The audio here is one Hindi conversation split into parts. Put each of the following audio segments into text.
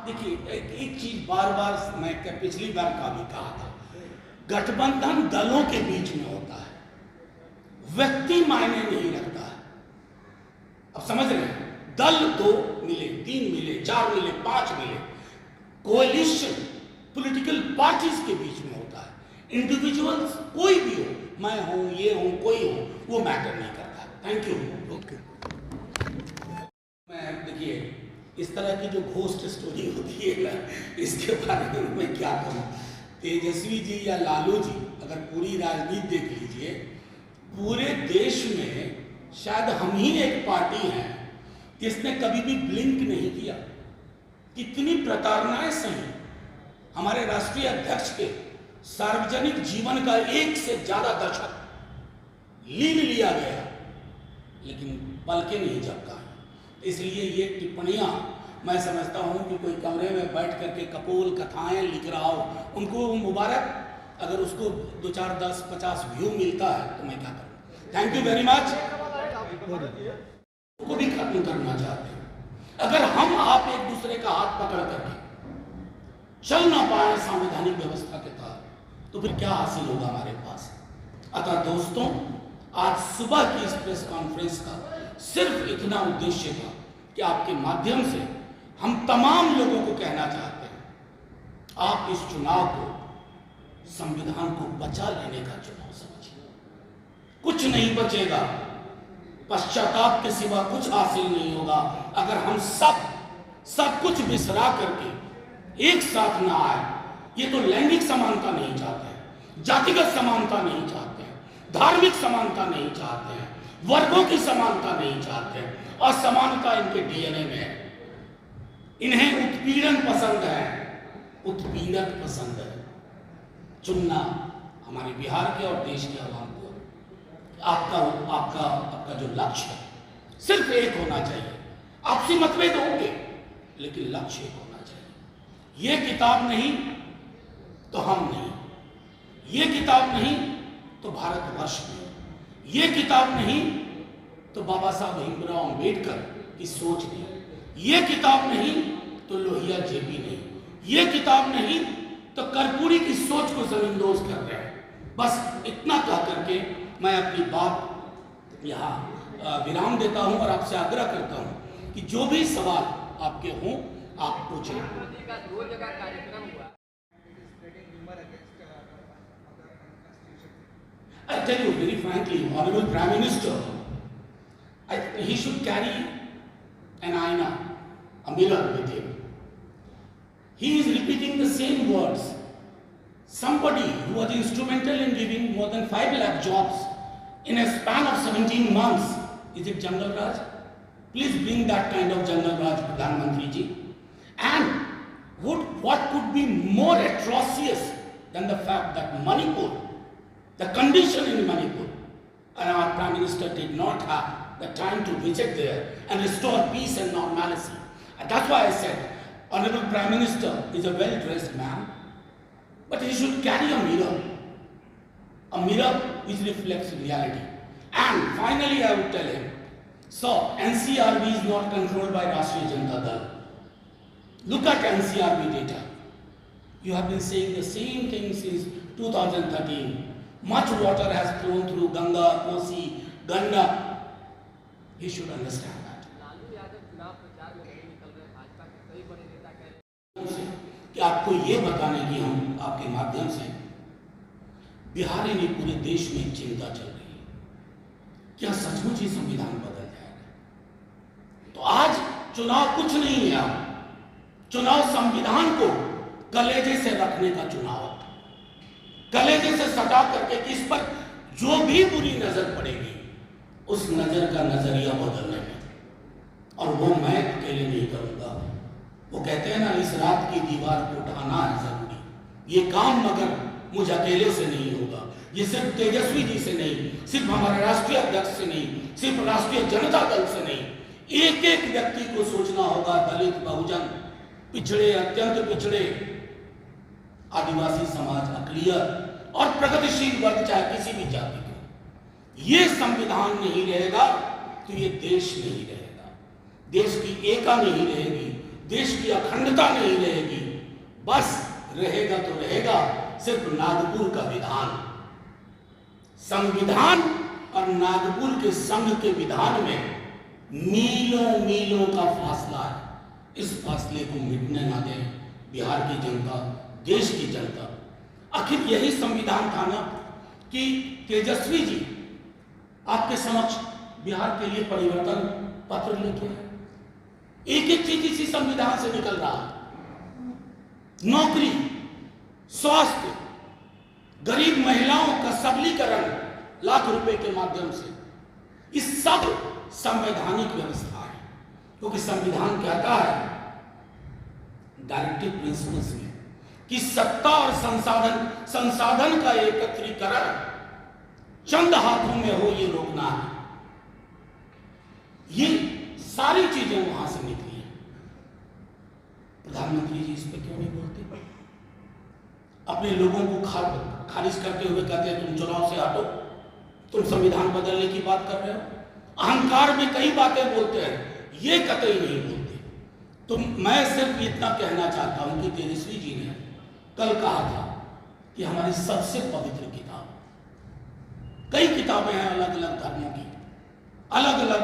देखिए एक चीज बार बार मैं पिछली बार का भी कहा था, गठबंधन दलों के बीच में होता है, व्यक्ति मायने नहीं रखता है। अब समझ रहे हैं, दल 2 मिले, 3 मिले, 4 मिले, 5 मिले, कोएलिशन पॉलिटिकल पार्टीज के बीच में होता है। इंडिविजुअल्स कोई भी हो, मैं हूं, ये हूं, कोई हो, वो मैटर नहीं करता। Thank you. ओके। मैं देखिए इस तरह की जो घोस्ट स्टोरी होती है ना, इसके बारे में मैं क्या कहूँ। तेजस्वी जी या लालू जी अगर पूरी राजनीति देख लीजिए, पूरे देश में शायद हम ही एक पार्टी हैं जिसने कभी भी ब्लिंक नहीं किया। कितनी प्रताड़नाएं सही। हमारे राष्ट्रीय अध्यक्ष के सार्वजनिक जीवन का 1 से ज्यादा दशक लीन लिया गया, लेकिन पलके नहीं झपका। इसलिए ये टिप्पणियां मैं समझता हूं कि कोई कमरे में बैठ करके कपोल कथाएं लिख रहा हो, उनको मुबारक। अगर उसको 2, 4, 10, 50 व्यू मिलता है तो मैं क्या करूं। Thank you very much. को भी खत्म करना चाहते हैं। अगर हम आप एक दूसरे का हाथ पकड़ करके चल ना पाए संवैधानिक व्यवस्था के तहत, तो फिर क्या हासिल होगा हमारे पास। अतः दोस्तों, आज सुबह की इस प्रेस कॉन्फ्रेंस का सिर्फ इतना उद्देश्य था कि आपके माध्यम से हम तमाम लोगों को कहना चाहते हैं, आप इस चुनाव को संविधान को बचा लेने का चुनाव समझिए। कुछ नहीं बचेगा, पश्चाताप के सिवा कुछ हासिल नहीं होगा अगर हम सब कुछ बिसरा करके एक साथ ना आए। ये तो लैंगिक समानता नहीं चाहते हैं, जातिगत समानता नहीं चाहते हैं, धार्मिक समानता नहीं चाहते हैं, वर्गों की समानता नहीं चाहते हैं, और समानता इनके डीएनए में है। इन्हें उत्पीड़न पसंद है, उत्पीड़क पसंद है। चुनना हमारे बिहार के और देश के आवाम को आपका जो लक्ष्य है सिर्फ एक होना चाहिए। आपसी मतभेद होंगे, लेकिन लक्ष्य एक होना चाहिए। ये किताब नहीं तो हम नहीं, ये किताब नहीं तो भारतवर्ष नहीं, ये किताब नहीं तो बाबा साहब भीमराव अंबेडकर की सोच नहीं, ये किताब नहीं तो लोहिया जेबी नहीं, ये किताब नहीं तो कर्पूरी की सोच को जमींदोज कर रहे हैं। बस इतना कह करके मैं अपनी बात यहाँ विराम देता हूँ और आपसे आग्रह करता हूँ कि जो भी सवाल आपके हों आप पूछें। I tell you very frankly, Honorable Prime Minister, he should carry an aina, a mirror with him. He is repeating the same words. Somebody who was instrumental in giving more than 5 lakh jobs in a span of 17 months, is it Jungle Raj? Please bring that kind of Jungle Raj, Pradhan Mantri ji. And what could be more atrocious than the fact that Manipur, the condition in Manipur, and our Prime Minister did not have the time to visit there and restore peace and normalcy. And that's why I said, Honorable Prime Minister is a well-dressed man, but he should carry a mirror which reflects reality. And finally I would tell him, so NCRB is not controlled by Rashtriya Janata Dal. Look at NCRB data. You have been saying the same thing since 2013. Much water has flown through Ganga, Kosi, Ganga. He should understand that. कि आपको ये बताने की हम आपके माध्यम से, बिहार नहीं पूरे देश में चिंता चल रही है, क्या सचमुच ही संविधान बदल जाएगा। तो आज चुनाव कुछ नहीं है, चुनाव संविधान को कलेजे से रखने का चुनाव है। कलेजे से सटा करके कि इस पर जो भी बुरी नजर पड़ेगी उस नजर का नजरिया बदलने में, और वो मैं अकेले नहीं करूंगा। वो कहते हैं ना, इस रात की दीवार को उठाना है जरूरी, ये काम मगर मुझ अकेले से नहीं होगा। ये सिर्फ तेजस्वी जी से नहीं, सिर्फ हमारे राष्ट्रीय अध्यक्ष से नहीं, सिर्फ राष्ट्रीय जनता दल से नहीं, एक एक व्यक्ति को सोचना होगा। दलित, बहुजन, पिछड़े, अत्यंत पिछड़े, आदिवासी समाज, अकलियत और प्रगतिशील वर्ग, चाहे किसी भी जाति का। ये संविधान नहीं रहेगा तो ये देश नहीं रहेगा, देश की एकता नहीं रहेगी, देश की अखंडता नहीं रहेगी, बस रहेगा तो रहेगा सिर्फ नागपुर का विधान। संविधान और नागपुर के संघ के विधान में मीलों मीलों का फासला है। इस फासले को मिटने ना दें बिहार की जनता, देश की जनता। आखिर यही संविधान था ना कि तेजस्वी जी आपके समक्ष बिहार के लिए परिवर्तन पत्र लेके आए। एक एक चीज इसी संविधान से निकल रहा है। नौकरी, स्वास्थ्य, गरीब महिलाओं का सबलीकरण लाख रुपए के माध्यम से, इस सब संवैधानिक व्यवस्था है। क्योंकि संविधान कहता है डायरेक्टिव प्रिंसिपल्स में कि सत्ता और संसाधन का एकत्रीकरण चंद हाथों में हो ये रोकना है। ये सारी चीजें वहां से निकली हैं। प्रधानमंत्री जी इस पे क्यों नहीं बोलते? अपने लोगों को खारिज करते हुए कहते हैं तुम चुनाव से हटो, तुम संविधान बदलने की बात कर रहे हो। अहंकार में कई बातें बोलते हैं, ये कतई नहीं बोलते। तो मैं सिर्फ इतना कहना चाहता हूं कि तेजस्वी जी ने कल कहा था कि हमारी सबसे पवित्र किताब, कई किताबें हैं अलग अलग धर्मों की, अलग अलग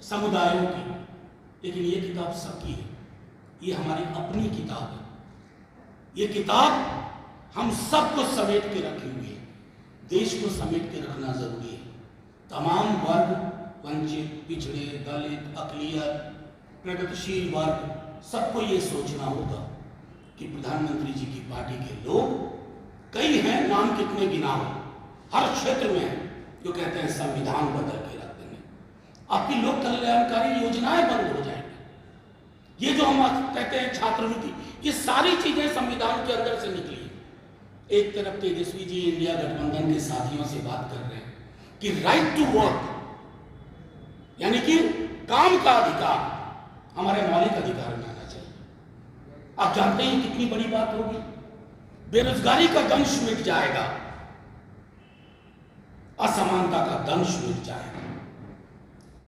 समुदायों की, लेकिन ये किताब सबकी है। ये हमारी अपनी किताब है। ये किताब हम सबको समेट के रखी हुई है। देश को समेट के रखना जरूरी है। तमाम वर्ग, वंचित, पिछड़े, दलित, अकलियत, प्रगतिशील वर्ग, सबको ये सोचना होगा कि प्रधानमंत्री जी की पार्टी के लोग कई हैं, नाम कितने गिना हो, हर क्षेत्र में हैं, जो कहते हैं संविधान बदल के रख देंगे, आपकी लोक कल्याणकारी योजनाएं बंद हो जाएंगी। ये जो हम कहते हैं छात्रवृत्ति, ये सारी चीजें संविधान के अंदर से निकली। एक तरफ तेजस्वी जी इंडिया गठबंधन के साथियों से बात कर रहे हैं कि राइट टू वर्क, यानी कि काम का अधिकार हमारे मौलिक अधिकार में आना चाहिए। आप जानते हैं कितनी बड़ी बात होगी? बेरोजगारी का दंश मिट जाएगा, असमानता का दंश मिट जाएगा।